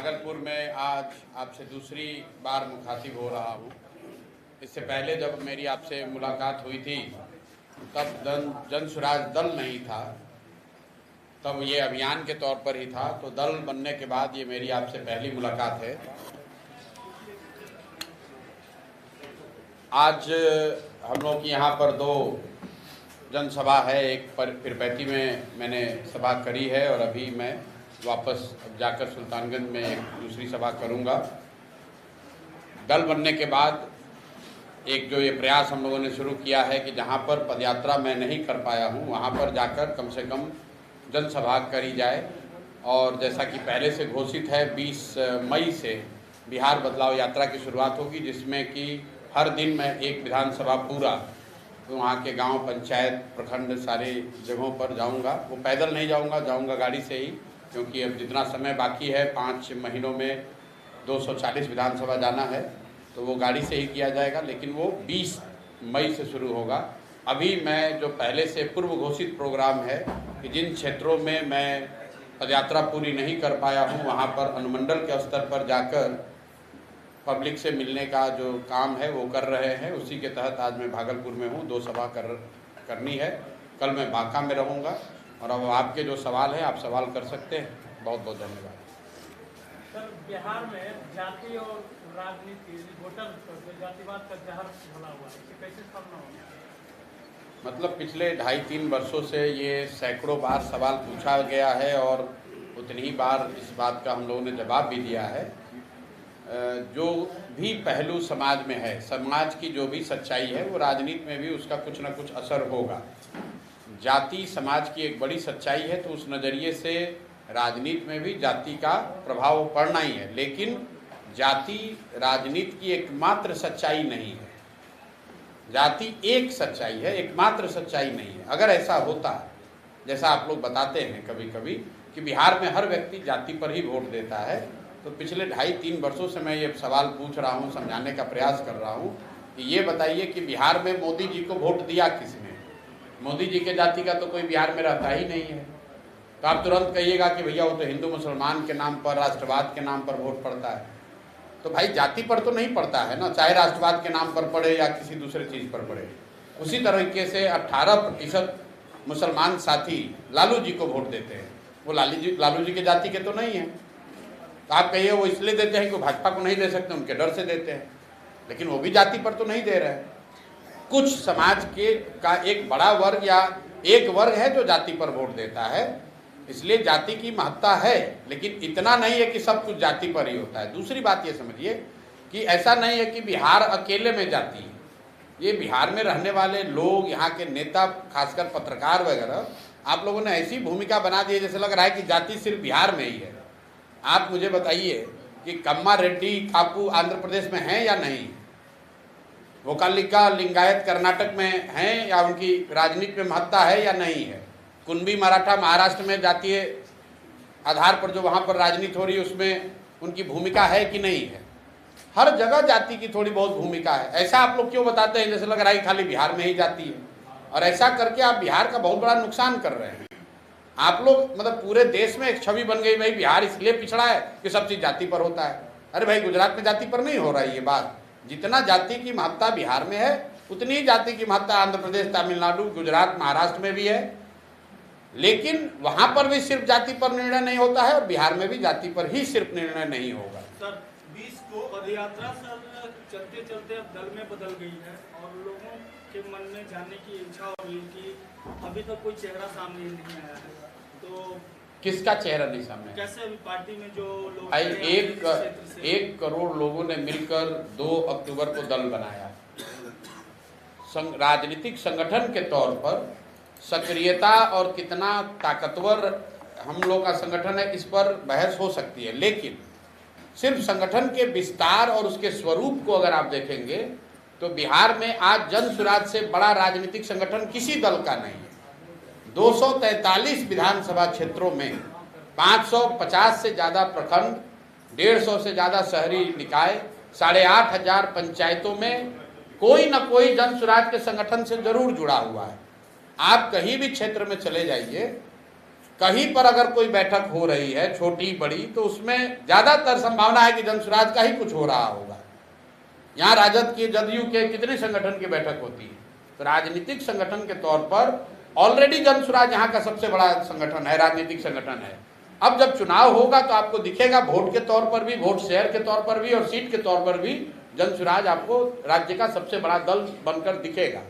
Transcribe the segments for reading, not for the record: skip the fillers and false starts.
भागलपुर में आज आपसे दूसरी बार मुखातिब हो रहा हूँ। इससे पहले जब मेरी आपसे मुलाकात हुई थी तब जन स्वराज दल नहीं था, तब ये अभियान के तौर पर ही था। तो दल बनने के बाद ये मेरी आपसे पहली मुलाकात है। आज हम लोग यहाँ पर दो जनसभा है, एक पर पीरपैंती में मैंने सभा करी है और अभी मैं वापस जाकर सुल्तानगंज में एक दूसरी सभा करूँगा। दल बनने के बाद एक जो ये प्रयास हम लोगों ने शुरू किया है कि जहाँ पर पदयात्रा मैं नहीं कर पाया हूँ वहाँ पर जाकर कम से कम जनसभा करी जाए। और जैसा कि पहले से घोषित है 20 मई से बिहार बदलाव यात्रा की शुरुआत होगी, जिसमें कि हर दिन मैं एक विधानसभा पूरा तो वहाँ के गांव, पंचायत, प्रखंड सारे जगहों पर जाऊंगा। वो पैदल नहीं जाऊंगा गाड़ी से ही, क्योंकि अब जितना समय बाकी है 5 महीनों में 240 विधानसभा जाना है, तो वो गाड़ी से ही किया जाएगा। लेकिन वो 20 मई से शुरू होगा। अभी मैं जो पहले से पूर्व घोषित प्रोग्राम है कि जिन क्षेत्रों में मैं पदयात्रा पूरी नहीं कर पाया हूँ वहाँ पर अनुमंडल के स्तर पर जाकर पब्लिक से मिलने का जो काम है वो कर रहे हैं। उसी के तहत आज मैं भागलपुर में हूँ, 2 सभा करनी है। कल मैं बांका में रहूँगा। और अब आपके जो सवाल है आप सवाल कर सकते हैं। बहुत बहुत धन्यवाद। सर, बिहार में जाति और राजनीति वोटर जातिवाद का जहर भला हुआ है, इसे कैसे सामना होगा? मतलब पिछले 2.5-3 वर्षों से ये सैकड़ों बार सवाल पूछा गया है और उतनी ही बार इस बात का हम लोगों ने जवाब भी दिया है। जो भी पहलू समाज में है, समाज की जो भी सच्चाई है, वो राजनीति में भी उसका कुछ न कुछ असर होगा। जाति समाज की एक बड़ी सच्चाई है, तो उस नज़रिए से राजनीति में भी जाति का प्रभाव पड़ना ही है। लेकिन जाति राजनीति की एकमात्र सच्चाई नहीं है। जाति एक सच्चाई है, एकमात्र सच्चाई नहीं है। अगर ऐसा होता, जैसा आप लोग बताते हैं कभी कभी कि बिहार में हर व्यक्ति जाति पर ही वोट देता है, तो पिछले 2.5-3 वर्षों से मैं ये सवाल पूछ रहा हूँ, समझाने का प्रयास कर रहा हूँ कि ये बताइए कि बिहार में मोदी जी को वोट दिया किसने? मोदी जी के जाति का तो कोई बिहार में रहता ही नहीं है। तो आप तुरंत कहिएगा कि भैया वो तो हिंदू मुसलमान के नाम पर, राष्ट्रवाद के नाम पर वोट पड़ता है। तो भाई जाति पर तो नहीं पड़ता है ना, चाहे राष्ट्रवाद के नाम पर पड़े या किसी दूसरे चीज़ पर पड़े। उसी तरीके से 18% मुसलमान साथी लालू जी को वोट देते हैं। वो लालू जी के जाति के तो नहीं है। तो आप कहिए वो इसलिए देते हैं कि वो भाजपा को नहीं दे सकते, उनके डर से देते हैं। लेकिन वो भी जाति पर तो नहीं दे रहे हैं। कुछ समाज के का एक बड़ा वर्ग या एक वर्ग है जो जाति पर वोट देता है, इसलिए जाति की महत्ता है। लेकिन इतना नहीं है कि सब कुछ जाति पर ही होता है। दूसरी बात ये समझिए कि ऐसा नहीं है कि बिहार अकेले में जाति है। ये बिहार में रहने वाले लोग, यहाँ के नेता, खासकर पत्रकार वगैरह, आप लोगों ने ऐसी भूमिका बना दी है जैसे लग रहा है कि जाति सिर्फ बिहार में ही है। आप मुझे बताइए कि कम्मा रेड्डी कापू आंध्र प्रदेश में हैं या नहीं? वोकालिका लिंगायत कर्नाटक में हैं या उनकी राजनीति में महत्ता है या नहीं है? कुणबी मराठा महाराष्ट्र में जातीय आधार पर जो वहाँ पर राजनीति हो रही है उसमें उनकी भूमिका है कि नहीं है? हर जगह जाति की थोड़ी बहुत भूमिका है। ऐसा आप लोग क्यों बताते हैं जैसे लग रहा है कि खाली बिहार में ही जाति है? और ऐसा करके आप बिहार का बहुत बड़ा नुकसान कर रहे हैं। आप लोग मतलब पूरे देश में एक छवि बन गई, भाई बिहार इसलिए पिछड़ा है कि सब चीज़ जाति पर होता है। अरे भाई गुजरात में जाति पर नहीं हो रहा है ये बात। जितना जाति की महत्ता बिहार में है उतनी ही जाति की महत्ता आंध्र प्रदेश, तमिलनाडु, गुजरात, महाराष्ट्र में भी है। लेकिन वहाँ पर भी सिर्फ जाति पर निर्णय नहीं होता है और बिहार में भी जाति पर ही सिर्फ निर्णय नहीं होगा। सर, 20 को पदयात्रा सर चलते चलते अब दल में बदल गई है और लोगों के मन में जानने की इच्छा हो रही है कि अभी तक कोई चेहरा सामने नहीं आया है, तो किसका चेहरा नहीं सामने? कैसे अभी पार्टी में जो लोग भाई 1 करोड़ लोगों ने मिलकर 2 अक्टूबर को दल बनाया। राजनीतिक संगठन के तौर पर सक्रियता और कितना ताकतवर हम लोग का संगठन है इस पर बहस हो सकती है। लेकिन सिर्फ संगठन के विस्तार और उसके स्वरूप को अगर आप देखेंगे तो बिहार में आज जन स्वराज से बड़ा राजनीतिक संगठन किसी दल का नहीं है। 243 विधानसभा क्षेत्रों में 550 से ज़्यादा प्रखंड, 150 से ज़्यादा शहरी निकाय, 8,500 पंचायतों में कोई न कोई जन स्वराज के संगठन से जरूर जुड़ा हुआ है। आप कहीं भी क्षेत्र में चले जाइए, कहीं पर अगर कोई बैठक हो रही है छोटी बड़ी, तो उसमें ज़्यादातर संभावना है कि जनसुराज का ही कुछ हो रहा होगा। यहाँ राजद के, जदयू के कितने संगठन की बैठक होती है, तो राजनीतिक संगठन के तौर पर ऑलरेडी जनसुराज यहाँ का सबसे बड़ा संगठन है, राजनीतिक संगठन है। अब जब चुनाव होगा तो आपको दिखेगा वोट के तौर पर भी, वोट शेयर के तौर पर भी और सीट के तौर पर भी जनसुराज आपको राज्य का सबसे बड़ा दल बनकर दिखेगा।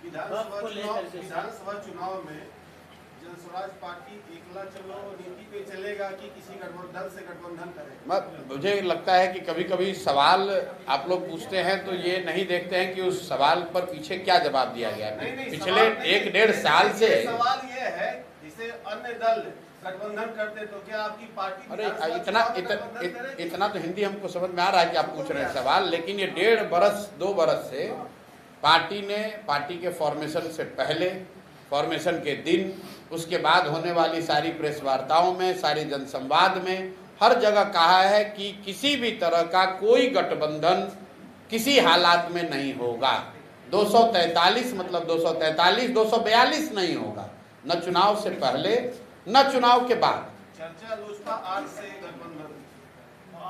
विधानसभा चुनाव में जनसुराज पार्टी एकला चलो नीति पे चलेगा कि किसी गठबंधन से गठबंधन करेगा? मुझे लगता है कि कभी कभी सवाल आप लोग पूछते हैं तो ये नहीं देखते हैं कि उस सवाल पर पीछे क्या जवाब दिया गया है। पिछले 1-1.5 साल से सवाल ये है, जैसे अन्य दल गठबंधन करते तो क्या आपकी पार्टी? अरे इतना तो हिंदी हमको समझ में आ रहा है कि आप पूछ रहे हैं सवाल, लेकिन ये 1.5-2 बरस से पार्टी के फॉर्मेशन से पहले, फॉर्मेशन के दिन, उसके बाद होने वाली सारी प्रेस वार्ताओं में, सारी जनसंवाद में हर जगह कहा है कि किसी भी तरह का कोई गठबंधन किसी हालात में नहीं होगा। 243 मतलब 243, 242 नहीं होगा, न चुनाव से पहले न चुनाव के बाद। चर्चा लोजपा आज से गठबंधन।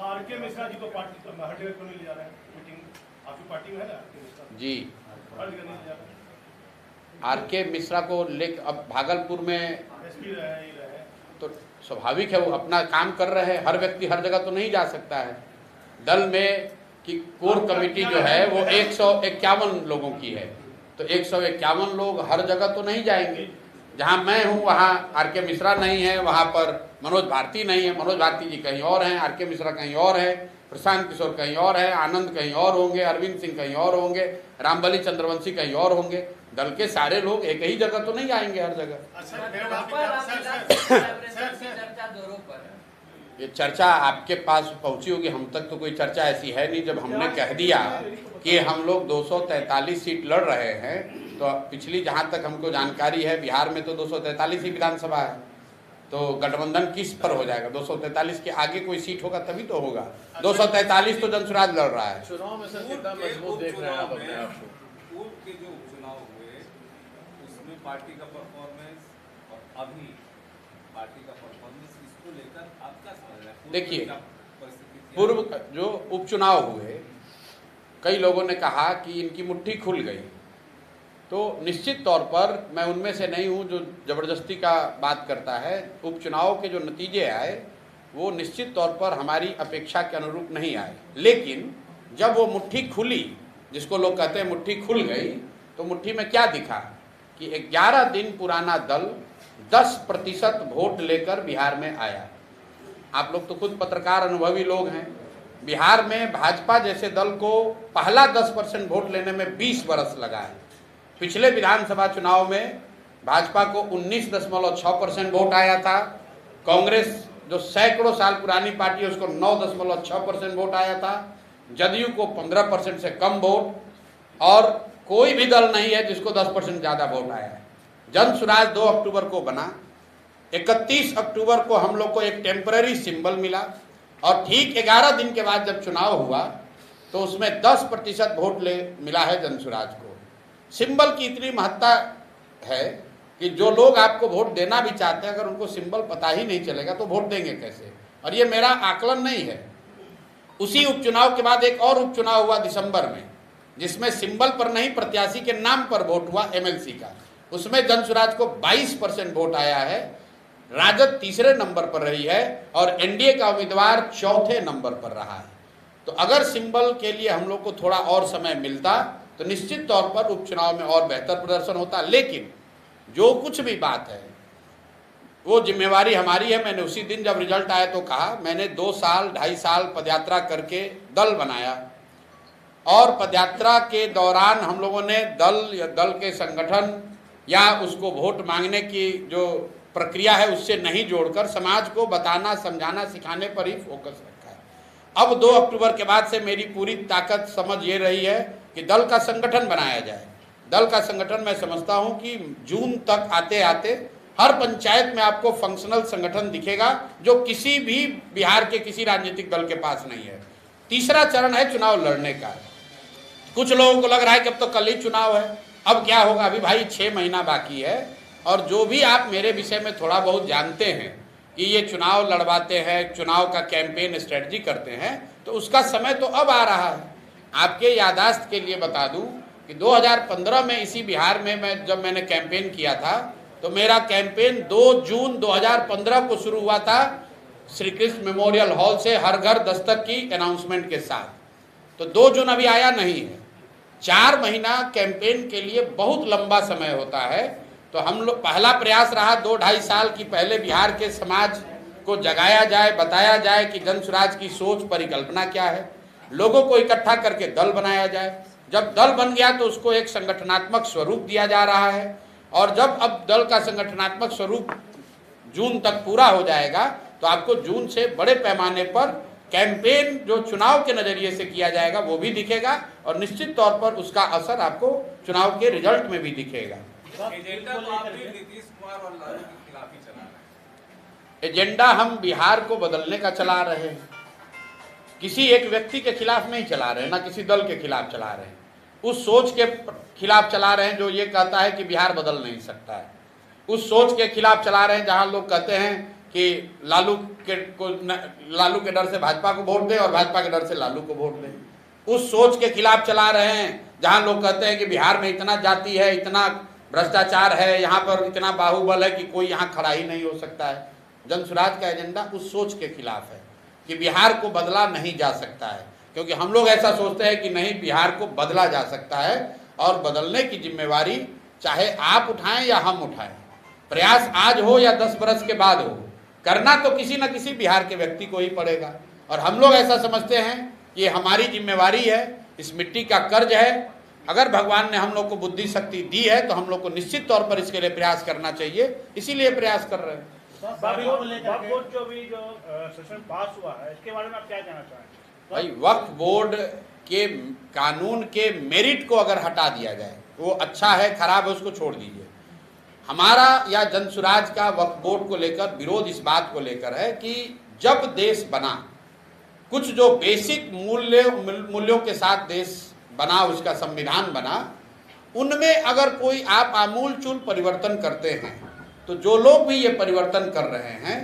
आरके मिश्रा जी को पार्टी तो हर को नहीं ले जा रहे हैं, मीटिंग आपकी पार्टी में है ना आरके मिश्रा जी, हर जगह नहीं ले जा रहे हैं। आरके मिश्रा को लेकर अब भागलपुर में एसपी रहे तो स्वाभाविक है, वो अपना काम कर रहे हैं। हर व्यक्ति हर जगह तो नहीं जा सकता है। दल में कि कोर कमेटी जो है वो 151 लोगों की है, तो 151 लोग हर जगह तो नहीं जाएंगे। जहां मैं हूं वहां आरके मिश्रा नहीं है, वहां पर मनोज भारती नहीं है, मनोज भारती जी कहीं और हैं, आरके मिश्रा कहीं और है, प्रशांत किशोर कहीं और है, आनंद कहीं और होंगे, अरविंद सिंह कहीं और होंगे, रामबली चंद्रवंशी कहीं और होंगे। दल के सारे लोग एक ही जगह तो नहीं आएंगे हर जगह। ये चर्चा आपके पास पहुंची होगी, हम तक तो कोई चर्चा ऐसी है नहीं। जब हमने कह दिया कि हम लोग 243 सीट लड़ रहे हैं, तो पिछली जहां तक हमको जानकारी है बिहार में तो 243 ही विधानसभा है, तो गठबंधन किस पर हो जाएगा? 243 के आगे कोई सीट होगा तभी तो होगा। 243 तो जनसुराज लड़ रहा है। चुनाव में सर कितना मजबूत देख रहे हैं आप अपने आप को? पूर्व के जो उपचुनाव हुए उसमें पार्टी का परफॉर्मेंस और अभी पार्टी का परफॉर्मेंस, इसको लेकर आप क्या समझ रहे हैं? देखिए, पूर्व जो उपचुनाव हुए कई लोगों ने कहा कि इनकी मुट्ठी खुल गई, तो निश्चित तौर पर मैं उनमें से नहीं हूं जो ज़बरदस्ती का बात करता है। उपचुनाव के जो नतीजे आए वो निश्चित तौर पर हमारी अपेक्षा के अनुरूप नहीं आए, लेकिन जब वो मुट्ठी खुली, जिसको लोग कहते हैं मुट्ठी खुल गई, तो मुट्ठी में क्या दिखा कि 11 दिन पुराना दल 10% वोट लेकर बिहार में आया। आप लोग तो खुद पत्रकार अनुभवी लोग हैं। बिहार में भाजपा जैसे दल को पहला 10% वोट लेने में 20 बरस लगा है। पिछले विधानसभा चुनाव में भाजपा को 19.6% वोट आया था। कांग्रेस जो सैकड़ों साल पुरानी पार्टी है उसको 9.6% वोट आया था। जदयू को 15% से कम वोट, और कोई भी दल नहीं है जिसको 10% ज़्यादा वोट आया है। जनसुराज 2 अक्टूबर को बना, 31 अक्टूबर को हम लोग को एक टेम्पररी सिंबल मिला, और ठीक 11 दिन के बाद जब चुनाव हुआ तो उसमें 10% वोट मिला है जनसुराज को। सिंबल की इतनी महत्ता है कि जो लोग आपको वोट देना भी चाहते हैं, अगर उनको सिंबल पता ही नहीं चलेगा तो वोट देंगे कैसे? और ये मेरा आकलन नहीं है। उसी उपचुनाव के बाद एक और उपचुनाव हुआ दिसंबर में, जिसमें सिंबल पर नहीं प्रत्याशी के नाम पर वोट हुआ एमएलसी का। उसमें जनसुराज को 22% वोट आया है। राजद तीसरे नंबर पर रही है और एनडीए का उम्मीदवार चौथे नंबर पर रहा है। तो अगर सिंबल के लिए हम लोग को थोड़ा और समय मिलता तो निश्चित तौर पर उपचुनाव में और बेहतर प्रदर्शन होता। लेकिन जो कुछ भी बात है वो जिम्मेवारी हमारी है। मैंने उसी दिन जब रिजल्ट आया तो कहा, मैंने 2 साल 2.5 साल पदयात्रा करके दल बनाया, और पदयात्रा के दौरान हम लोगों ने दल के संगठन या उसको वोट मांगने की जो प्रक्रिया है उससे नहीं जोड़कर समाज को बताना, समझाना, सिखाने पर ही फोकस रखा है। अब 2 अक्टूबर के बाद से मेरी पूरी ताकत समझ ये रही है कि दल का संगठन बनाया जाए। दल का संगठन मैं समझता हूं कि जून तक आते आते हर पंचायत में आपको फंक्शनल संगठन दिखेगा, जो किसी भी बिहार के किसी राजनीतिक दल के पास नहीं है। तीसरा चरण है चुनाव लड़ने का। कुछ लोगों को लग रहा है कि अब तो कल ही चुनाव है, अब क्या होगा? अभी भाई 6 महीना बाकी है, और जो भी आप मेरे विषय में थोड़ा बहुत जानते हैं कि ये चुनाव लड़वाते हैं, चुनाव का कैंपेन स्ट्रेटजी करते हैं, तो उसका समय तो अब आ रहा है। आपके यादाश्त के लिए बता दूं कि 2015 में इसी बिहार में जब मैंने कैंपेन किया था, तो मेरा कैंपेन 2 जून 2015 को शुरू हुआ था श्री कृष्ण मेमोरियल हॉल से हर घर दस्तक की अनाउंसमेंट के साथ। तो 2 जून अभी आया नहीं है। 4 महीना कैंपेन के लिए बहुत लंबा समय होता है। तो हम लोग पहला प्रयास रहा 2-2.5 साल की पहले बिहार के समाज को जगाया जाए, बताया जाए कि जन स्वराज की सोच परिकल्पना क्या है, लोगों को इकट्ठा करके दल बनाया जाए। जब दल बन गया तो उसको एक संगठनात्मक स्वरूप दिया जा रहा है, और जब अब दल का संगठनात्मक स्वरूप जून तक पूरा हो जाएगा तो आपको जून से बड़े पैमाने पर कैंपेन जो चुनाव के नजरिए से किया जाएगा वो भी दिखेगा, और निश्चित तौर पर उसका असर आपको चुनाव के रिजल्ट में भी दिखेगा। एजेंडा तो आप भी नीतीश कुमार और लालू के खिलाफ ही चला रहे हैं। एजेंडा हम बिहार को बदलने का चला रहे हैं, किसी एक व्यक्ति के खिलाफ नहीं चला रहे हैं, ना किसी दल के खिलाफ चला रहे हैं। उस सोच के खिलाफ चला रहे हैं जो ये कहता है कि बिहार बदल नहीं सकता है। उस सोच के खिलाफ चला रहे हैं जहां लोग कहते हैं कि लालू के डर से भाजपा को वोट दें और भाजपा के डर से लालू को वोट दें। उस सोच के खिलाफ चला रहे हैं जहां लोग कहते हैं कि बिहार में इतना जाति है, इतना भ्रष्टाचार है, यहाँ पर इतना बाहुबल है कि कोई यहाँ खड़ा ही नहीं हो सकता है। जन स्वराज का एजेंडा उस सोच के खिलाफ है कि बिहार को बदला नहीं जा सकता है, क्योंकि हम लोग ऐसा सोचते हैं कि नहीं, बिहार को बदला जा सकता है, और बदलने की जिम्मेवारी चाहे आप उठाएं या हम उठाएं, प्रयास आज हो या 10 बरस के बाद हो, करना तो किसी न किसी बिहार के व्यक्ति को ही पड़ेगा। और हम लोग ऐसा समझते हैं कि ये हमारी जिम्मेवारी है, इस मिट्टी का कर्ज है। अगर भगवान ने हम लोग को बुद्धि शक्ति दी है तो हम लोग को निश्चित तौर पर इसके लिए प्रयास करना चाहिए, इसीलिए प्रयास कर रहे हैं। वक्फ जो भी सेशन पास हुआ है, इसके बारे में आप क्या कहना चाहेंगे? भाई, वक्फ बोर्ड के कानून के मेरिट को अगर हटा दिया जाए, वो अच्छा है, खराब है, उसको छोड़ दीजिए। हमारा या जन स्वराज का वक्फ बोर्ड को लेकर विरोध इस बात को लेकर है कि जब देश बना, कुछ जो बेसिक मूल्यों के साथ देश बना, उसका संविधान बना, उनमें अगर कोई आप आमूल चूल परिवर्तन करते हैं तो जो लोग भी ये परिवर्तन कर रहे हैं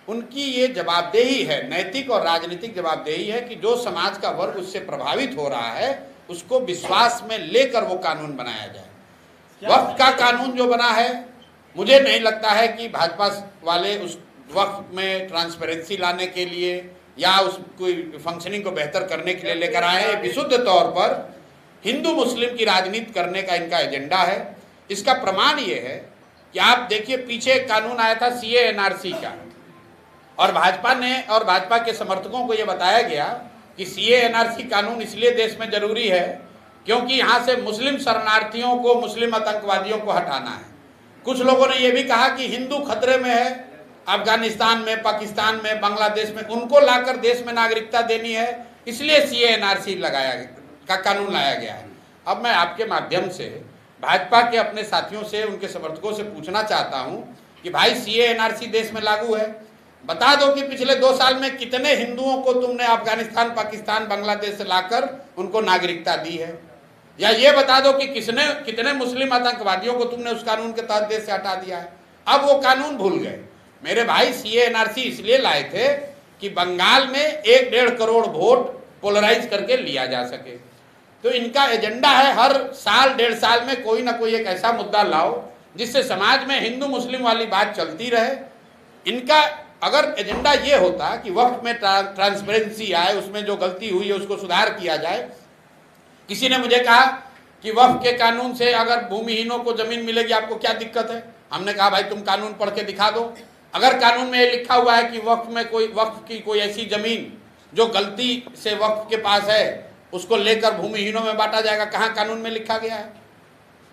उनकी ये जवाबदेही है, नैतिक और राजनीतिक जवाबदेही है कि जो समाज का वर्ग उससे प्रभावित हो रहा है उसको विश्वास में लेकर वो कानून बनाया जाए। वक्फ का कानून जो बना है, मुझे नहीं लगता है कि भाजपा वाले उस वक्फ में ट्रांसपेरेंसी लाने के लिए या उस कोई फंक्शनिंग को बेहतर करने के लिए लेकर आए हैं। विशुद्ध तौर पर हिंदू मुस्लिम की राजनीति करने का इनका एजेंडा है। इसका प्रमाण ये है कि आप देखिए, पीछे एक कानून आया था CA NRC का, और भाजपा ने और भाजपा के समर्थकों को ये बताया गया कि CA NRC कानून इसलिए देश में जरूरी है क्योंकि यहाँ से मुस्लिम शरणार्थियों को, मुस्लिम आतंकवादियों को हटाना है। कुछ लोगों ने यह भी कहा कि हिंदू खतरे में है, अफगानिस्तान में, पाकिस्तान में, बांग्लादेश में, उनको लाकर देश में नागरिकता देनी है, इसलिए CA NRC का कानून लाया गया है। अब मैं आपके माध्यम से भाजपा के अपने साथियों से, उनके समर्थकों से पूछना चाहता हूं कि भाई, CA NRC देश में लागू है, बता दो कि पिछले 2 साल में कितने हिंदुओं को तुमने अफगानिस्तान, पाकिस्तान, बांग्लादेश से लाकर उनको नागरिकता दी है, या ये बता दो कि कितने मुस्लिम आतंकवादियों को तुमने उस कानून के तहत देश से हटा दिया है। अब वो कानून भूल गए। मेरे भाई, CA NRC इसलिए लाए थे कि बंगाल में 1-1.5 करोड़ वोट पोलराइज करके लिया जा सके। तो इनका एजेंडा है हर साल 1.5 साल में कोई ना कोई एक ऐसा मुद्दा लाओ जिससे समाज में हिंदू मुस्लिम वाली बात चलती रहे। इनका अगर एजेंडा ये होता कि वक्फ में ट्रांसपेरेंसी आए, उसमें जो गलती हुई है उसको सुधार किया जाए। किसी ने मुझे कहा कि वक्फ के कानून से अगर भूमिहीनों को जमीन मिलेगी, आपको क्या दिक्कत है? हमने कहा भाई, तुम कानून पढ़ के दिखा दो। अगर कानून में ये लिखा हुआ है कि वक्फ की कोई ऐसी जमीन जो गलती से वक्फ के पास है उसको लेकर भूमिहीनों में बांटा जाएगा, कहाँ कानून में लिखा गया है?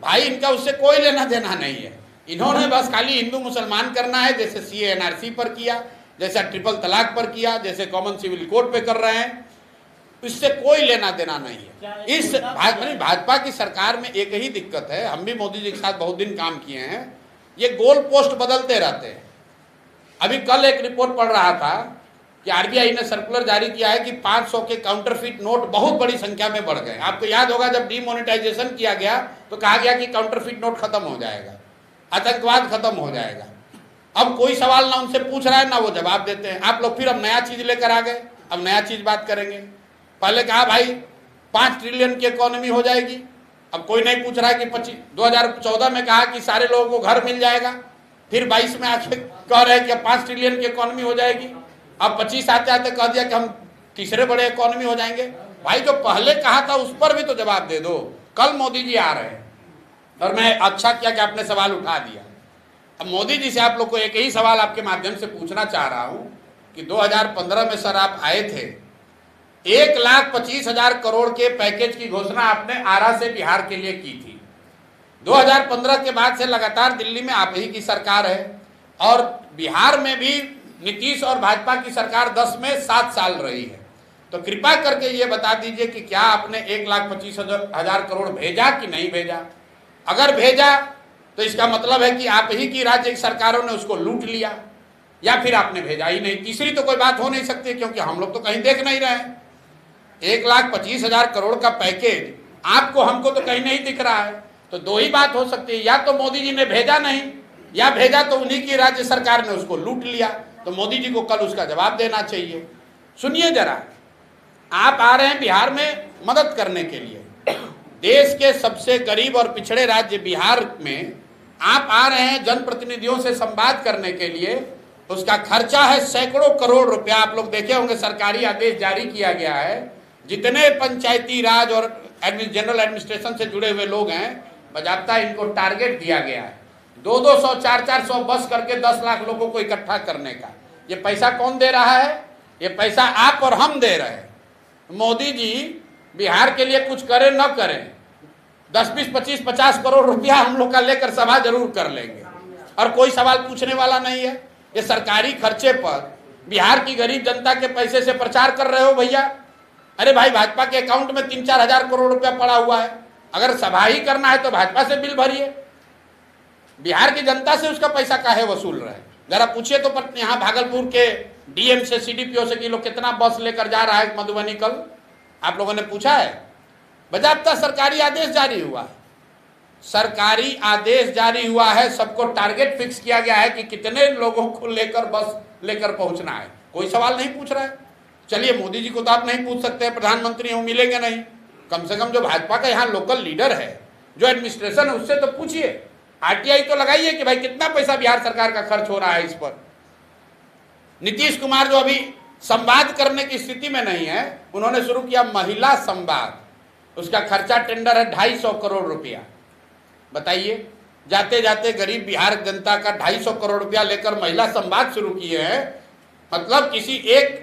भाई, इनका उससे कोई लेना देना नहीं है। इन्होंने बस खाली हिंदू मुसलमान करना है, जैसे CA NRC पर किया, जैसा ट्रिपल तलाक पर किया, जैसे कॉमन सिविल कोड पे कर रहे हैं। इससे कोई लेना देना नहीं है। इस भाजपा की सरकार में एक ही दिक्कत है, हम भी मोदी जी के साथ बहुत दिन काम किए हैं, ये गोल पोस्ट बदलते रहते हैं। अभी कल एक रिपोर्ट पढ़ रहा था कि RBI ने सर्कुलर जारी किया है कि 500 के काउंटरफीट नोट बहुत बड़ी संख्या में बढ़ गए। आपको याद होगा जब डीमोनेटाइजेशन किया गया तो कहा गया कि काउंटरफीट नोट खत्म हो जाएगा। आतंकवाद खत्म हो जाएगा। अब कोई सवाल ना उनसे पूछ रहा है ना वो जवाब देते हैं। आप लोग फिर अब नया चीज लेकर आ गए, अब नया चीज बात करेंगे। पहले कहा भाई 5 ट्रिलियन की इकोनॉमी हो जाएगी, अब कोई नहीं पूछ रहा है कि 2014 में कहा कि सारे लोगों को घर मिल जाएगा, फिर 22 में आके कह रहे हैं कि 5 ट्रिलियन की इकोनॉमी हो जाएगी, अब 25 आते आते कह दिया कि हम तीसरे बड़े इकोनॉमी हो जाएंगे। भाई जो पहले कहा था उस पर भी तो जवाब दे दो। कल मोदी जी आ रहे हैं और मैं अच्छा किया कि आपने सवाल उठा दिया। अब मोदी जी से आप लोग को एक ही सवाल आपके माध्यम से पूछना चाह रहा हूं कि 2015 में सर आप आए थे, 1,25,000 करोड़ के पैकेज की घोषणा आपने आरा से बिहार के लिए की थी। 2015 के बाद से लगातार दिल्ली में आप ही की सरकार है और बिहार में भी नीतीश और भाजपा की सरकार 10 में 7 साल रही है। तो कृपा करके ये बता दीजिए कि क्या आपने 1,25,000 करोड़ भेजा कि नहीं भेजा। अगर भेजा तो इसका मतलब है कि आप ही की राज्य सरकारों ने उसको लूट लिया, या फिर आपने भेजा ही नहीं। तीसरी तो कोई बात हो नहीं सकती, क्योंकि हम लोग तो कहीं देख नहीं रहे हैं। 1,25,000 करोड़ का पैकेज आपको हमको तो कहीं नहीं दिख रहा है। तो दो ही बात हो सकती है, या तो मोदी जी ने भेजा नहीं, या भेजा तो उन्हीं की राज्य सरकार ने उसको लूट लिया। तो मोदी जी को कल उसका जवाब देना चाहिए। सुनिए जरा, आप आ रहे हैं बिहार में मदद करने के लिए, देश के सबसे गरीब और पिछड़े राज्य बिहार में आप आ रहे हैं जनप्रतिनिधियों से संवाद करने के लिए। उसका खर्चा है सैकड़ों करोड़ रुपया। आप लोग देखे होंगे सरकारी आदेश जारी किया गया है, जितने पंचायती राज और जनरल एडमिनिस्ट्रेशन से जुड़े हुए लोग हैं, बाकायदा इनको टारगेट दिया गया है 200-200, 400-400 बस करके 10 लाख लोगों को इकट्ठा करने का। ये पैसा कौन दे रहा है? ये पैसा आप और हम दे रहे हैं। मोदी जी बिहार के लिए कुछ करें न करें, 10, 20, 25, 50 करोड़ रुपया हम लोग का लेकर सभा जरूर कर लेंगे और कोई सवाल पूछने वाला नहीं है। ये सरकारी खर्चे पर बिहार की गरीब जनता के पैसे से प्रचार कर रहे हो भैया। अरे भाई, भाजपा के अकाउंट में 3-4 हजार करोड़ रुपया पड़ा हुआ है। अगर सभा ही करना है तो भाजपा से बिल भरिए, बिहार की जनता से उसका पैसा काहे वसूल रहे हैं? जरा पूछिए तो यहाँ भागलपुर के डीएम से, सीडीपीओ से कि लोग कितना बस लेकर जा रहा है मधुबनी कल, आप लोगों ने पूछा है? बाकायदा सरकारी आदेश जारी हुआ है, सरकारी आदेश जारी हुआ है, सबको टारगेट फिक्स किया गया है कि कितने लोगों को लेकर बस लेकर पहुंचना है। कोई सवाल नहीं पूछ रहा है। चलिए, मोदी जी को तो आप नहीं पूछ सकते, प्रधानमंत्री हो, मिलेंगे नहीं, कम से कम जो भाजपा का यहाँ लोकल लीडर है, जो एडमिनिस्ट्रेशन है, उससे तो पूछिए। आरटीआई तो लगाइए कि भाई कितना पैसा बिहार सरकार का खर्च हो रहा है इस पर। नीतीश कुमार जो अभी संवाद करने की स्थिति में नहीं है, उन्होंने शुरू किया महिला संवाद, उसका खर्चा टेंडर है 250 करोड़ रुपया। बताइए, जाते जाते गरीब बिहार जनता का 250 करोड़ रुपया लेकर महिला संवाद शुरू किए हैं। मतलब किसी एक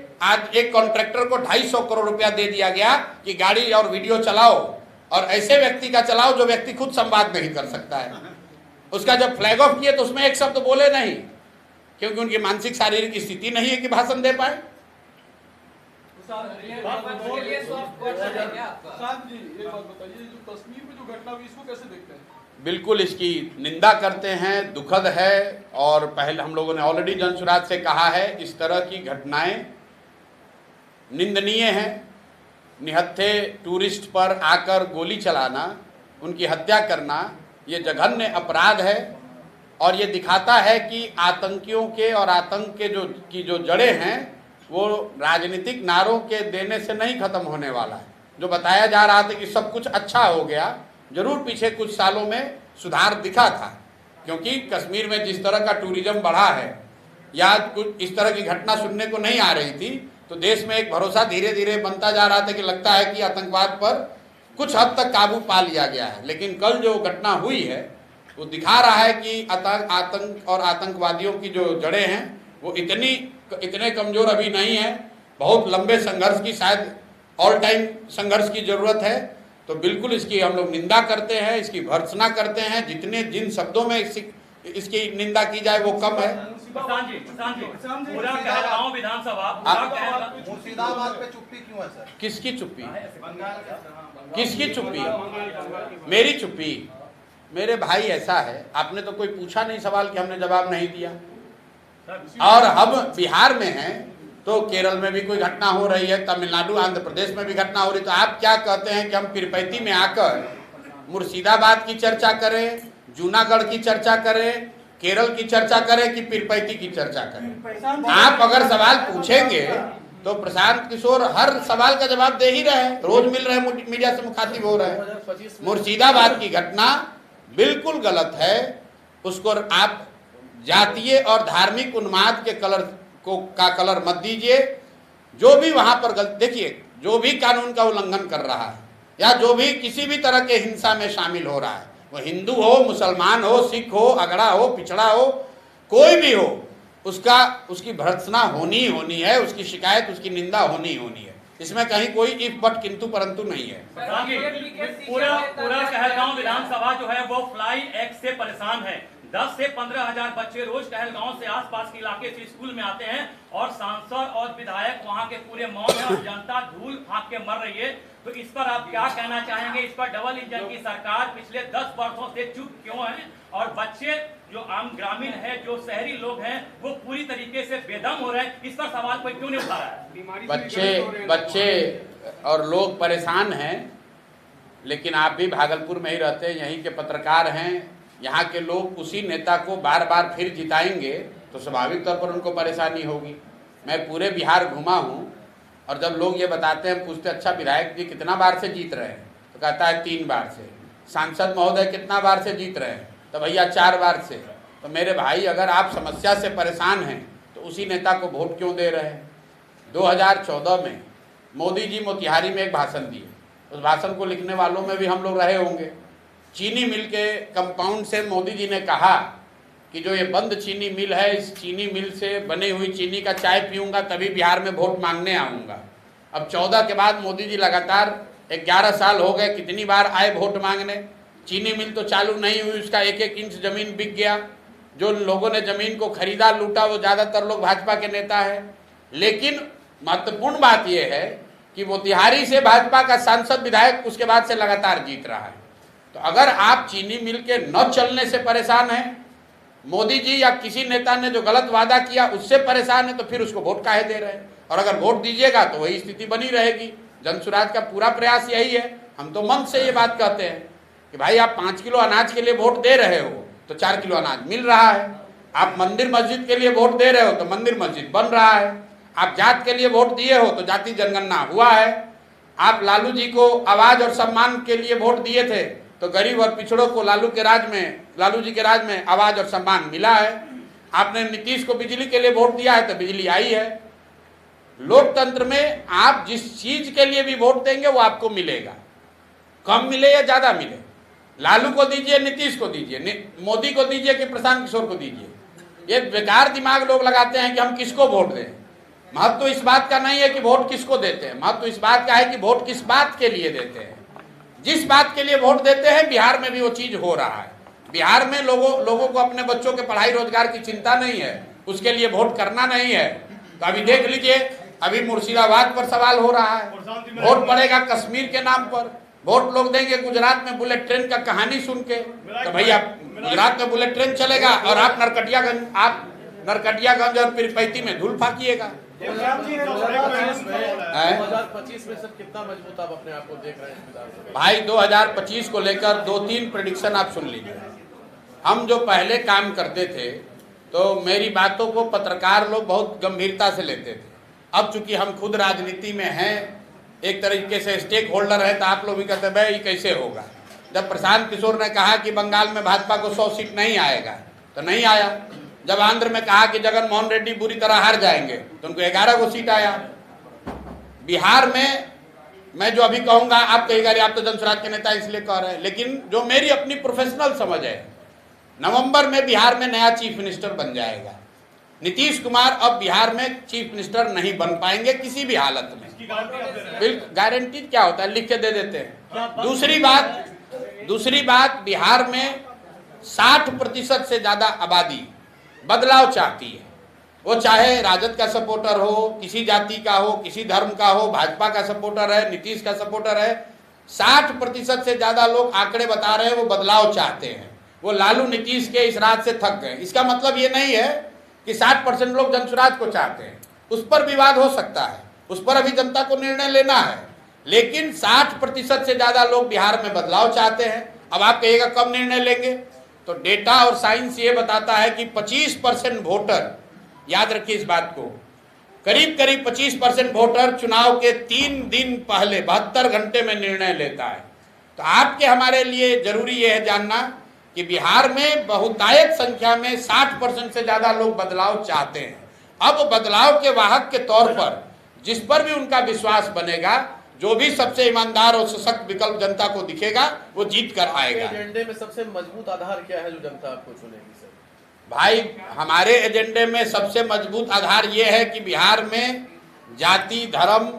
कॉन्ट्रैक्टर को 250 करोड़ रुपया दे दिया गया कि गाड़ी और वीडियो चलाओ, और ऐसे व्यक्ति का चलाओ जो व्यक्ति खुद संवाद नहीं कर सकता है। उसका जब फ्लैग ऑफ किए तो उसमें एक शब्द बोले नहीं, क्योंकि उनकी मानसिक शारीरिक स्थिति नहीं है कि भाषण दे पाए। बिल्कुल इसकी निंदा करते हैं, दुखद है। और पहले हम लोगों ने ऑलरेडी जनसुराज से कहा है, इस तरह की घटनाएं निंदनीय हैं। निहत्थे टूरिस्ट पर आकर गोली चलाना, उनकी हत्या करना, ये जघन्य अपराध है। और ये दिखाता है कि आतंकियों के और आतंक के जो जड़ें हैं वो राजनीतिक नारों के देने से नहीं खत्म होने वाला है। जो बताया जा रहा था कि सब कुछ अच्छा हो गया, जरूर पीछे कुछ सालों में सुधार दिखा था, क्योंकि कश्मीर में जिस तरह का टूरिज्म बढ़ा है या कुछ इस तरह की घटना सुनने को नहीं आ रही थी, तो देश में एक भरोसा धीरे धीरे बनता जा रहा था कि लगता है कि आतंकवाद पर कुछ हद तक काबू पा लिया गया है। लेकिन कल जो घटना हुई है वो दिखा रहा है कि आतंक और आतंकवादियों की जो जड़ें हैं वो इतने कमजोर अभी नहीं है। बहुत लंबे संघर्ष की, शायद ऑल टाइम संघर्ष की जरूरत है। तो बिल्कुल इसकी हम लोग निंदा करते हैं, इसकी भर्त्सना करते हैं। जिन शब्दों में इसकी निंदा की जाए वो कम है। मुर्शिदाबाद पे चुप्पी क्यों है सर? किसकी चुप्पी? किसकी चुप्पी? मेरी चुप्पी? मेरे भाई ऐसा है, आपने तो कोई पूछा नहीं सवाल कि हमने जवाब नहीं दिया। और हम बिहार में हैं तो केरल में भी कोई घटना हो रही है, तमिलनाडु आंध्र प्रदेश में भी घटना हो रही है। तो आप क्या कहते हैं कि हम तिरुपति में आकर मुर्शिदाबाद की चर्चा करें, जूनागढ़ की चर्चा करें, केरल की चर्चा करें कि पीरपैती की चर्चा करें। आप अगर सवाल पूछेंगे तो प्रशांत किशोर हर सवाल का जवाब दे ही रहे हैं, रोज मिल रहे हैं, मीडिया से मुखातिब हो रहे हैं। मुर्शिदाबाद की घटना बिल्कुल गलत है, उसको आप जातीय और धार्मिक उन्माद के कलर मत दीजिए। जो भी वहां पर गलत, देखिए, जो भी कानून का उल्लंघन कर रहा है या जो भी किसी भी तरह के हिंसा में शामिल हो रहा है, वो हिंदू हो, मुसलमान हो, सिख हो, अगड़ा हो, पिछड़ा हो, कोई भी हो, उसकी भर्त्सना होनी है, उसकी शिकायत, उसकी निंदा होनी है। इसमें कहीं कोई इफ बट किंतु परंतु नहीं है। पूरा कहलगांव विधानसभा जो है वो फ्लाई एक्ट से परेशान है। 10 से 15 हजार बच्चे रोज कहलगांव से आसपास के इलाके से स्कूल में आते हैं और सांसद और विधायक वहां के पूरे मौन है और जनता धूल फाँक के मर रही है। तो इस पर आप क्या कहना चाहेंगे? इस पर डबल इंजन की सरकार पिछले 10 वर्षों से चुप क्यों है? और बच्चे जो आम ग्रामीण है, जो शहरी लोग हैं, वो पूरी तरीके से बेदम हो रहे हैं, इस पर सवाल कोई क्यों नहीं उठा रहा है? बच्चे और लोग परेशान हैं, लेकिन आप भी भागलपुर में ही रहते हैं, यहीं के पत्रकार हैं। यहाँ के लोग उसी नेता को बार बार फिर जिताएंगे तो स्वाभाविक तौर पर उनको परेशानी होगी। मैं पूरे बिहार घुमा हूँ और जब लोग ये बताते हैं, पूछते अच्छा विधायक जी कितना बार से जीत रहे हैं, तो कहता है 3 बार से। सांसद महोदय कितना बार से जीत रहे हैं, तो भैया 4 बार से। तो मेरे भाई, अगर आप समस्या से परेशान हैं तो उसी नेता को वोट क्यों दे रहे हैं? 2014 में मोदी जी मोतिहारी में एक भाषण दिए, उस भाषण को लिखने वालों में भी हम लोग रहे होंगे। चीनी मिल के कंपाउंड से मोदी जी ने कहा कि जो ये बंद चीनी मिल है, इस चीनी मिल से बनी हुई चीनी का चाय पीऊंगा तभी बिहार में वोट मांगने आऊँगा। अब 14 के बाद मोदी जी लगातार 11 साल हो गए, कितनी बार आए वोट मांगने? चीनी मिल तो चालू नहीं हुई, उसका 1-1 इंच ज़मीन बिक गया। जो लोगों ने ज़मीन को खरीदा, लूटा, वो ज़्यादातर लोग भाजपा के नेता है। लेकिन महत्वपूर्ण बात यह है कि मोतिहारी से भाजपा का सांसद विधायक उसके बाद से लगातार जीत रहा है। तो अगर आप चीनी मिल के न चलने से परेशान हैं, मोदी जी या किसी नेता ने जो गलत वादा किया उससे परेशान है, तो फिर उसको वोट काहे दे रहे हैं? और अगर वोट दीजिएगा तो वही स्थिति बनी रहेगी। जनसुराज का पूरा प्रयास यही है। हम तो मन से ये बात कहते हैं कि भाई आप 5 किलो अनाज के लिए वोट दे रहे हो तो 4 किलो अनाज मिल रहा है। आप मंदिर मस्जिद के लिए वोट दे रहे हो तो मंदिर मस्जिद बन रहा है। आप जात के लिए वोट दिए हो तो जाति जनगणना हुआ है। आप लालू जी को आवाज और सम्मान के लिए वोट दिए थे तो गरीब और पिछड़ों को लालू जी के राज में आवाज और सम्मान मिला है। आपने नीतीश को बिजली के लिए वोट दिया है तो बिजली आई है। लोकतंत्र में आप जिस चीज के लिए भी वोट देंगे वो आपको मिलेगा, कम मिले या ज्यादा मिले। लालू को दीजिए, नीतीश को दीजिए, मोदी को दीजिए कि प्रशांत किशोर को दीजिए, ये बेकार दिमाग लोग लगाते हैं कि हम किसको वोट दें। महत्व इस बात का नहीं है कि वोट किसको देते हैं, महत्व इस बात का है कि वोट किस बात के लिए देते हैं। जिस बात के लिए वोट देते हैं बिहार में भी वो चीज हो रहा है। बिहार में लोगों को अपने बच्चों के पढ़ाई रोजगार की चिंता नहीं है, उसके लिए वोट करना नहीं है। तो अभी देख लीजिए, अभी मुर्शिदाबाद पर सवाल हो रहा है, वोट पड़ेगा कश्मीर के नाम पर, वोट लोग देंगे गुजरात में बुलेट ट्रेन का कहानी सुन के। तो भैया गुजरात में बुलेट ट्रेन चलेगा और आप नरकटियागंज और पीरपैती में धूल फाकिएगा। 2025 में सर कितना मजबूत आप अपने आप को देख रहे हैं? भाई 2025 को लेकर 2-3 प्रेडिक्शन आप सुन लीजिए। हम जो पहले काम करते थे तो मेरी बातों को पत्रकार लोग बहुत गंभीरता से लेते थे। अब चूंकि हम खुद राजनीति में हैं, एक तरीके से स्टेक होल्डर है, तो आप लोग भी कहते हैं भाई ये कैसे होगा। जब प्रशांत किशोर ने कहा कि बंगाल में भाजपा को 100 सीट नहीं आएगा तो नहीं आया। जब आंध्र में कहा कि जगन मोहन रेड्डी बुरी तरह हार जाएंगे तो उनको 11 को सीट आया। बिहार में मैं जो अभी कहूंगा आप कहिएगा आप तो जनसुराज के नेता इसलिए कह रहे हैं, लेकिन जो मेरी अपनी प्रोफेशनल समझ है, नवंबर में बिहार में नया चीफ मिनिस्टर बन जाएगा। नीतीश कुमार अब बिहार में चीफ मिनिस्टर नहीं बन पाएंगे किसी भी हालत में। बिल्कुल गारंटी क्या होता है, लिख के दे देते हैं। दूसरी बात बिहार में 60% से ज्यादा आबादी बदलाव चाहती है। वो चाहे राजद का सपोर्टर हो, किसी जाति का हो, किसी धर्म का हो, भाजपा का सपोर्टर है, नीतीश का सपोर्टर है, 60% से ज्यादा लोग आंकड़े बता रहे हैं वो बदलाव चाहते हैं। वो लालू नीतीश के इस राज से थक गए। इसका मतलब ये नहीं है कि 60% लोग जनसुराज को चाहते हैं, उस पर विवाद हो सकता है, उस पर अभी जनता को निर्णय लेना है। लेकिन 60% से ज्यादा लोग बिहार में बदलाव चाहते हैं। अब आप कहिएगा कब निर्णय लेंगे, तो तो डेटा और साइंस ये बताता है कि 25% वोटर, याद रखिए इस बात को, करीब करीब 25% वोटर चुनाव के 3 दिन पहले 72 घंटे में निर्णय लेता है। तो आपके हमारे लिए जरूरी यह है जानना कि बिहार में बहुतायत संख्या में 60% से ज्यादा लोग बदलाव चाहते हैं। अब बदलाव के वाहक के तौर पर जिस पर भी उनका विश्वास बनेगा, जो भी सबसे ईमानदार और सशक्त विकल्प जनता को दिखेगा, वो जीत कर आएगा। एजेंडे में सबसे मजबूत आधार क्या है जो जनता आपको चुनेगी सर? भाई, हमारे एजेंडे में सबसे मजबूत आधार ये है कि बिहार में जाति, धर्म,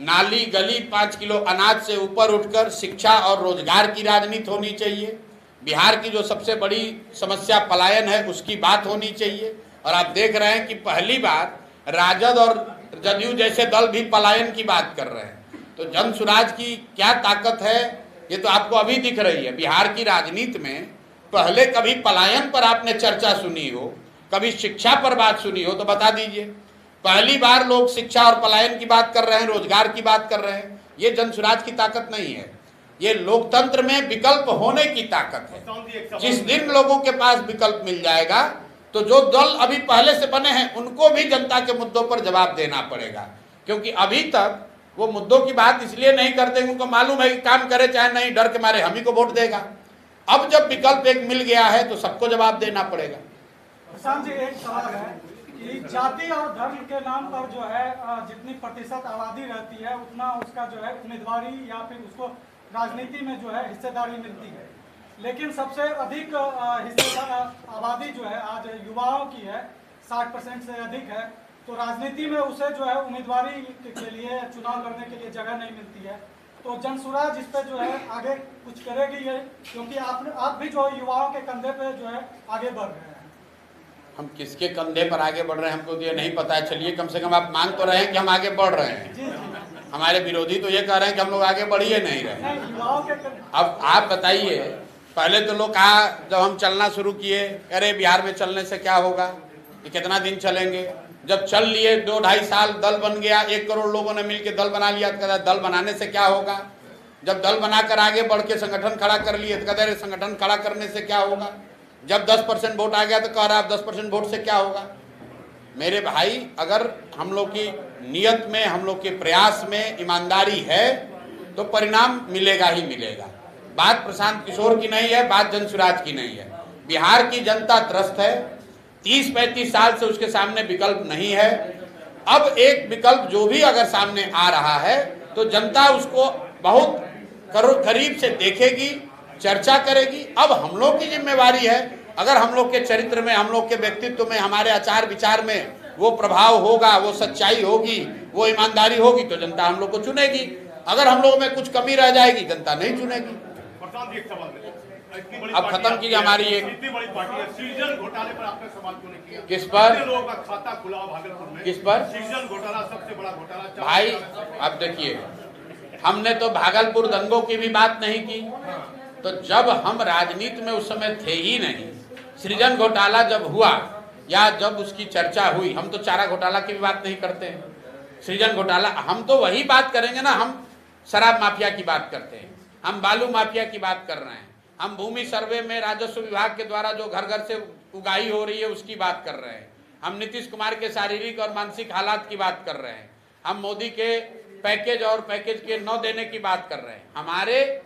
नाली गली 5 किलो अनाज से ऊपर उठकर शिक्षा और रोजगार की राजनीति होनी चाहिए। बिहार की जो सबसे बड़ी समस्या पलायन है, उसकी बात होनी चाहिए। और आप देख रहे हैं कि पहली बार राजद और जदयू जैसे दल भी पलायन की बात कर रहे हैं। तो जन सुराज की क्या ताकत है, ये तो आपको अभी दिख रही है। बिहार की राजनीति में पहले कभी पलायन पर आपने चर्चा सुनी हो, कभी शिक्षा पर बात सुनी हो तो बता दीजिए। पहली बार लोग शिक्षा और पलायन की बात कर रहे हैं, रोजगार की बात कर रहे हैं। ये जन सुराज की ताकत नहीं है, ये लोकतंत्र में विकल्प होने की ताकत है। जिस दिन लोगों के पास विकल्प मिल जाएगा तो जो दल अभी पहले से बने हैं उनको भी जनता के मुद्दों पर जवाब देना पड़ेगा, क्योंकि अभी तक वो मुद्दों की बात इसलिए नहीं करते, उनको मालूम है कि काम करे चाहे नहीं, डर के मारे हम ही को वोट देगा। अब जब विकल्प एक मिल गया है तो सबको जवाब देना पड़ेगा। प्रशांत जी, एक सवाल है कि जाति और धर्म के नाम पर जो है जितनी प्रतिशत आबादी रहती है उतना उसका जो है उम्मीदवारी या फिर उसको राजनीति में जो है हिस्सेदारी मिलती है, लेकिन सबसे अधिक आबादी जो है आज युवाओं की है, 60% से अधिक है। तो राजनीति में उसे जो है उम्मीदवारी के लिए, चुनाव लड़ने के लिए जगह नहीं मिलती है। तो जनसुराज इस पे जो है आगे कुछ करेगी ये, क्योंकि आप भी जो युवाओं के कंधे पे जो है आगे बढ़ रहे हैं। हम किसके कंधे पर आगे बढ़ रहे हैं हमको तो ये नहीं पता है। चलिए, कम से कम आप मान तो रहे हैं कि हम आगे बढ़ रहे हैं। जी जी। हमारे विरोधी तो ये कह रहे हैं कि हम लोग आगे बढ़ ही नहीं रहे। युवाओं के अब आप बताइए, पहले तो लोग कहा जब हम चलना शुरू किए, अरे बिहार में चलने से क्या होगा, ये कितना दिन चलेंगे। जब चल लिए 2-2.5 साल, दल बन गया, 1 करोड़ लोगों ने मिलकर दल बना लिया, तो कहता दल बनाने से क्या होगा। जब दल बनाकर आगे बढ़ के संगठन खड़ा कर लिए तो कहते संगठन खड़ा करने से क्या होगा। जब 10% वोट आ गया तो कह रहा है 10% वोट से क्या होगा। मेरे भाई, अगर हम लोग की नियत में, हम लोग के प्रयास में ईमानदारी है तो परिणाम मिलेगा ही मिलेगा। बात प्रशांत किशोर की नहीं है, बात जनसुराज की नहीं है। बिहार की जनता त्रस्त है, 30-35 साल से उसके सामने विकल्प नहीं है। अब एक विकल्प जो भी अगर सामने आ रहा है तो जनता उसको बहुत करीब से देखेगी, चर्चा करेगी। अब हम लोग की जिम्मेवारी है, अगर हम लोग के चरित्र में, हम लोग के व्यक्तित्व में, हमारे आचार विचार में वो प्रभाव होगा, वो सच्चाई होगी, वो ईमानदारी होगी तो जनता हम लोग को चुनेगी। अगर हम लोग में कुछ कमी रह जाएगी, जनता नहीं चुनेगी। अब खत्म कीजिए हमारी एक इतनी बड़ी पार्टी है, सृजन घोटाले पर आपने सवाल क्यों नहीं किया? किस पर? लोगों का खाता खुला भागलपुर में, किस पर? सृजन घोटाला सबसे बड़ा घोटाला। भाई, अब देखिए, हमने तो भागलपुर दंगों की भी बात नहीं की। तो जब हम राजनीति में उस समय थे ही नहीं, सृजन घोटाला जब हुआ या जब उसकी चर्चा हुई, हम तो चारा घोटाला की भी बात नहीं करते हैं। सृजन घोटाला, हम तो वही बात करेंगे ना, हम शराब माफिया की बात करते हैं, हम बालू माफिया की बात कर रहे हैं, हम भूमि सर्वे में राजस्व विभाग के द्वारा जो घर घर से उगाही हो रही है उसकी बात कर रहे हैं, हम नीतीश कुमार के शारीरिक और मानसिक हालात की बात कर रहे हैं, हम मोदी के पैकेज और पैकेज के न देने की बात कर रहे हैं। हमारे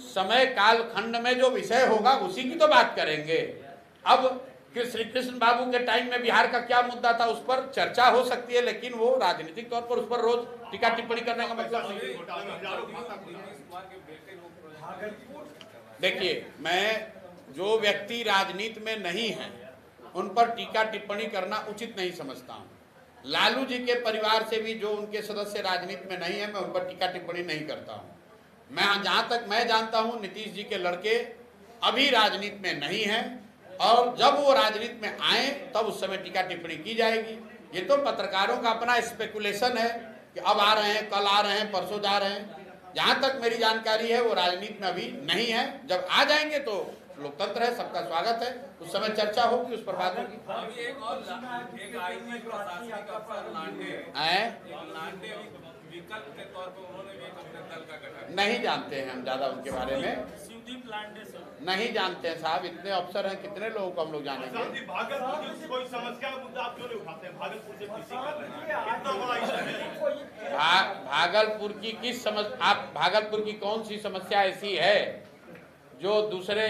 समय काल खंड में जो विषय होगा उसी की तो बात करेंगे। अब श्री कृष्ण बाबू के टाइम में बिहार का क्या मुद्दा था उस पर चर्चा हो सकती है, लेकिन वो राजनीतिक तौर पर उस पर रोज टीका टिप्पणी करने का मतलब नहीं। देखिए, मैं जो व्यक्ति राजनीति में नहीं है उन पर टीका टिप्पणी करना उचित नहीं समझता हूँ। लालू जी के परिवार से भी जो उनके सदस्य राजनीति में नहीं है, मैं उन पर टीका टिप्पणी नहीं करता हूँ। मैं जहाँ तक मैं जानता हूँ, नीतीश जी के लड़के अभी राजनीति में नहीं हैं, और जब वो राजनीति में आए तब उस समय टीका टिप्पणी की जाएगी। ये तो पत्रकारों का अपना स्पेकुलेशन है कि अब आ रहे हैं, कल आ रहे हैं, परसों जा रहे हैं। जहाँ तक मेरी जानकारी है वो राजनीति में अभी नहीं है। जब आ जाएंगे तो लोकतंत्र है, सबका स्वागत है, उस समय चर्चा होगी, उस पर बात होगी। नहीं जानते हैं हम ज्यादा उनके बारे में। सुदीप लांडे सर। नहीं जानते हैं साहब, इतने अफसर हैं, कितने लोगों को हम लोग जानेंगे। भागलपुर की कोई समस्या का मुद्दा आप क्यों नहीं उठाते हैं? भागलपुर से किसी कर रहे हैं, इतना बड़ा इशू है। भागलपुर की किस आप भागलपुर की कौन सी समस्या ऐसी है जो दूसरे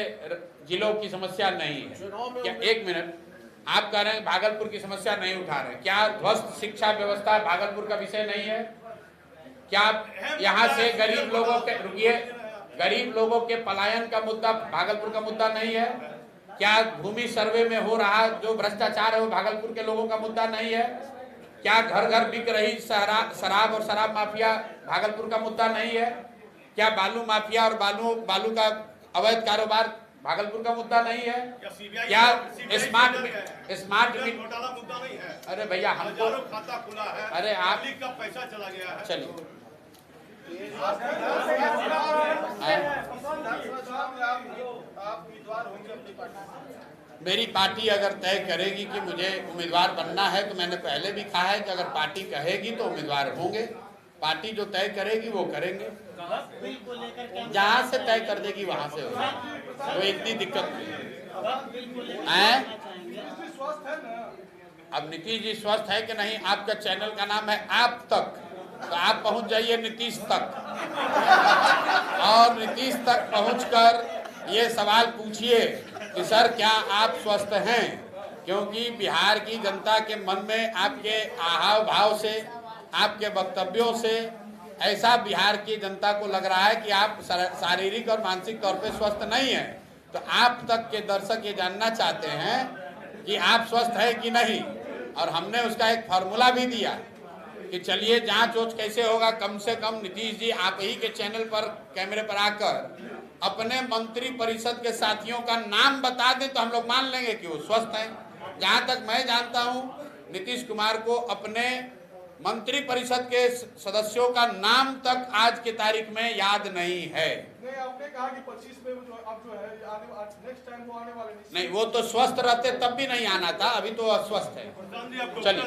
जिलों की समस्या नहीं है? क्या एक मिनट, आप कह रहे हैं भागलपुर की समस्या नहीं उठा रहे, क्या ध्वस्त शिक्षा व्यवस्था भागलपुर का विषय नहीं है? क्या यहाँ से गरीब लोगों के, रुकिए, गरीब लोगों के पलायन का मुद्दा भागलपुर का मुद्दा नहीं है? क्या भूमि सर्वे में हो रहा जो भ्रष्टाचार है वो भागलपुर के लोगों का मुद्दा नहीं है? क्या घर घर बिक रही शराब और शराब माफिया भागलपुर का मुद्दा नहीं है? क्या बालू माफिया और बालू का अवैध कारोबार भागलपुर का मुद्दा नहीं है? क्या स्मार्ट घोटाला मुद्दा नहीं है? अरे भैया हमको खाता खुला है, अरे आप का पैसा चला गया है। चलिए आप उम्मीदवार होंगे अपनी पार्टी? मेरी पार्टी अगर तय करेगी कि मुझे उम्मीदवार बनना है तो मैंने पहले भी कहा है कि अगर पार्टी कहेगी तो उम्मीदवार होंगे। पार्टी जो तय करेगी वो करेंगे, जहाँ से तय कर देगी वहाँ से होगा, तो इतनी दिक्कत नहीं है। अब नीतीश जी स्वस्थ है कि नहीं, आपका चैनल का नाम है आप तक, तो आप पहुंच जाइए नीतीश तक और नीतीश तक पहुंचकर ये सवाल पूछिए कि सर क्या आप स्वस्थ हैं, क्योंकि बिहार की जनता के मन में आपके आहाव भाव से, आपके वक्तव्यों से ऐसा बिहार की जनता को लग रहा है कि आप शारीरिक और मानसिक तौर पे स्वस्थ नहीं हैं। तो आप तक के दर्शक ये जानना चाहते हैं कि आप स्वस्थ है कि नहीं, और हमने उसका एक फार्मूला भी दिया कि चलिए जांच वोच कैसे होगा, कम से कम नीतीश जी आप ही के चैनल पर कैमरे पर आकर अपने मंत्री परिषद के साथियों का नाम बता दें तो हम लोग मान लेंगे कि वो स्वस्थ हैं। जहां तक मैं जानता हूं नीतीश कुमार को अपने मंत्री परिषद के सदस्यों का नाम तक आज की तारीख में याद नहीं है। नहीं, आपने कहा कि 25 में जो अब जो है नेक्स्ट टाइम वो आने वाले नहीं, वो तो स्वस्थ रहते तब भी नहीं आना था, अभी तो अस्वस्थ है। चलिए।